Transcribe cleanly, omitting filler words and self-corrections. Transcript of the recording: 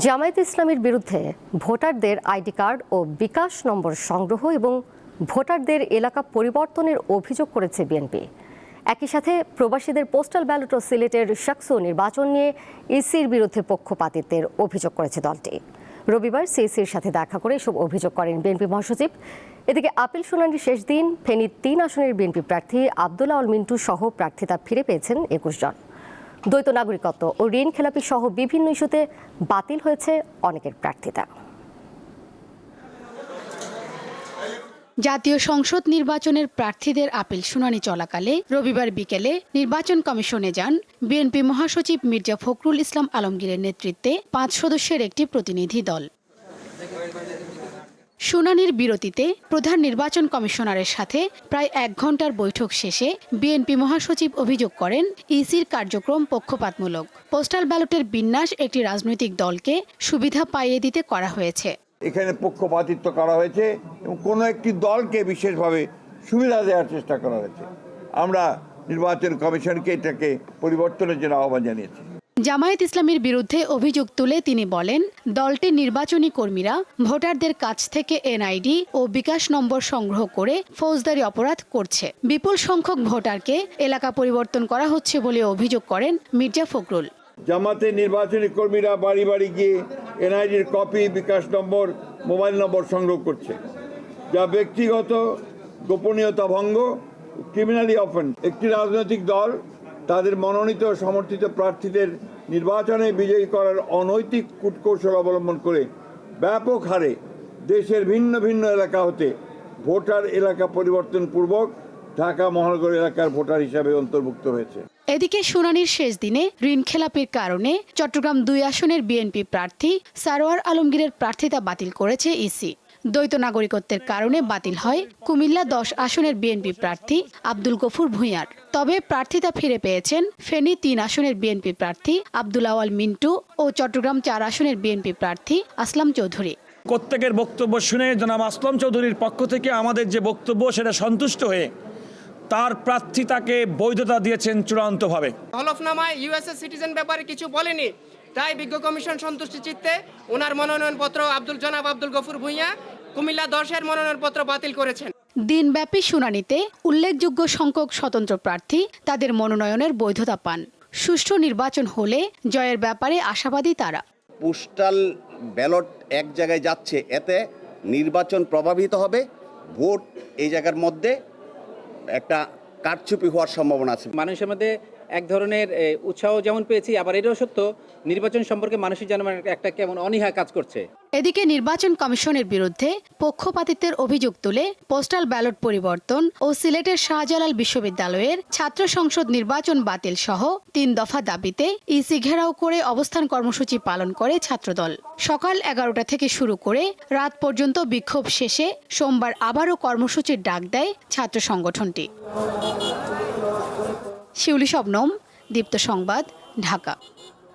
জামায়াত ইসলামীর বিরুদ্ধে ভোটারদের আইডি কার্ড ও বিকাশ নম্বর সংগ্রহ এবং ভোটারদের এলাকা পরিবর্তনের অভিযোগ করেছে বিএনপি। একই সাথে প্রবাসীদের পোস্টাল ব্যালট ও সিলেটের শাকসু নির্বাচন নিয়ে ইসির বিরুদ্ধে পক্ষপাতিত্বের অভিযোগ করেছে দলটি। রবিবার সিইসির সাথে দেখা করে এসব অভিযোগ করেন বিএনপি মহাসচিব। এদিকে আপিল শুনানির শেষ দিন ফেনীর 3 আসনের বিএনপি প্রার্থী আব্দুল আউল মিন্টু সহ প্রার্থিতা ফিরে পেয়েছেন 21 জন। দ্বৈত নাগরিকত্ব ও ঋণ খেলাপি সহ বিভিন্ন ইস্যুতে বাতিল হয়েছে অনেকের প্রার্থিতা। জাতীয় সংসদ নির্বাচনের প্রার্থীদের আপিল শুনানি চলাকালে রবিবার বিকেলে নির্বাচন কমিশনে যান বিএনপি মহাসচিব মির্জা ফখরুল ইসলাম আলমগীরের নেতৃত্বে 5 সদস্যের একটি প্রতিনিধি দল। শুনানির বিরতিতে প্রধান নির্বাচন কমিশনারের সাথে প্রায় 1 ঘণ্টার বৈঠক শেষে বিএনপি মহাসচিব অভিযোগ করেন ইসির কার্যক্রম পক্ষপাতমূলক। পোস্টাল ব্যালটের বিন্যাস একটি রাজনৈতিক দলকে সুবিধা পাইয়ে দিতে করা হয়েছে। এখানে পক্ষপাতিত্ব করা হয়েছে এবং কোনো একটি দলকে বিশেষভাবে সুবিধা দেওয়ার চেষ্টা করা হয়েছে। আমরা নির্বাচন কমিশনকে এটাকে পরিবর্তনের জন্য আহ্বান জানিয়েছি। জামায়াত ইসলামীর বিরুদ্ধে অভিযোগ তুলে তিনি বলেন, দলটির নির্বাচনী কর্মীরা ভোটারদের কাছ থেকে এনআইডি ও বিকাশ নম্বর সংগ্রহ করে ফৌজদারি অপরাধ করছে। বিপুল সংখ্যক ভোটারকে এলাকা পরিবর্তন করা হচ্ছে বলে অভিযোগ করেন মির্জা ফখরুল। জামাতের নির্বাচনী কর্মীরা বাড়ি বাড়ি গিয়ে এনআইডির কপি, বিকাশ নম্বর, মোবাইল নম্বর সংগ্রহ করছে, যা ব্যক্তিগত গোপনীয়তা ভঙ্গ, ক্রিমিনালি অফেন্স। একটি রাজনৈতিক দল তাদের মনোনীত সমর্থিত প্রার্থীদের নির্বাচনে বিজয়ী করার অনৈতিক কূটকৌশল অবলম্বন করে ব্যাপক হারে দেশের ভিন্ন ভিন্ন এলাকা হতে ভোটার এলাকা পরিবর্তন পূর্বক ঢাকা মহানগর এলাকার ভোটার হিসাবে অন্তর্ভুক্ত হয়েছে। এদিকে শুনানির শেষ দিনে ঋণ খেলাপির কারণে চট্টগ্রাম 2 আসনের বিএনপি প্রার্থী সারোয়ার আলমগীরের প্রার্থিতা বাতিল করেছে ইসি। দ্বৈত নাগরিকত্বের কারণে বাতিল হয় কুমিল্লা 10 আসনের বিএনপি প্রার্থী আব্দুল গফুর ভূঁইয়ার। তবে প্রার্থিতা ফিরে পেয়েছেন ফেনী 3 আসনের বিএনপি প্রার্থী আব্দুল আওয়াল মিন্টু ও চট্টগ্রাম 4 আসনের বিএনপি প্রার্থী আসলাম চৌধুরী। প্রত্যেকের বক্তব্য শুনে জনাব আসলাম চৌধুরীর পক্ষ থেকে আমাদের যে বক্তব্য সেটা সন্তুষ্ট হয়ে তার প্রার্থিতাকে বৈধতা দিয়েছেন চূড়ান্তভাবে। হলফনামায় ইউএসএ সিটিজেন ব্যাপারে কিছু বলেনি, তাই বিজ্ঞ কমিশন সন্তুষ্টি চিত্তে ওনার মনোনয়নপত্র জনাব আব্দুল গফুর ভূঁইয়া কুমিল্লা 10-এর মনোনয়নপত্র বাতিল করেছেন। দিনব্যাপী শুনানিতে উল্লেখযোগ্য সংখ্যক স্বতন্ত্র প্রার্থী তাদের মনোনয়নের বৈধতা পান। সুষ্ঠু নির্বাচন হলে জয়ের ব্যাপারে আশাবাদী তারা। পোস্টাল ব্যালট এক জায়গায় যাচ্ছে, এতে নির্বাচন প্রভাবিত হবে, ভোট এই জায়গার মধ্যে একটা কারচুপি হওয়ার সম্ভাবনা আছে। মানুষের মধ্যে এক ধরনের উৎসাহ যেমন পেয়েছি, আবার এটাও সত্য নির্বাচন সম্পর্কে মানুষের যেন একটা কেমন অনীহা কাজ করছে। এদিকে নির্বাচন কমিশনের বিরুদ্ধে পক্ষপাতিত্বের অভিযোগ তুলে পোস্টাল ব্যালট পরিবর্তন ও সিলেটের শাহজালাল বিশ্ববিদ্যালয়ের ছাত্র সংসদ নির্বাচন বাতিল সহ 3 দফা দাবিতে ইসি ঘেরাও করে অবস্থান কর্মসূচি পালন করে ছাত্রদল। সকাল 11টা থেকে শুরু করে রাত পর্যন্ত বিক্ষোভ শেষে সোমবার আবারও কর্মসূচির ডাক দেয় ছাত্র সংগঠনটি। শিউলি শবনম, দীপ্ত সংবাদ, ঢাকা।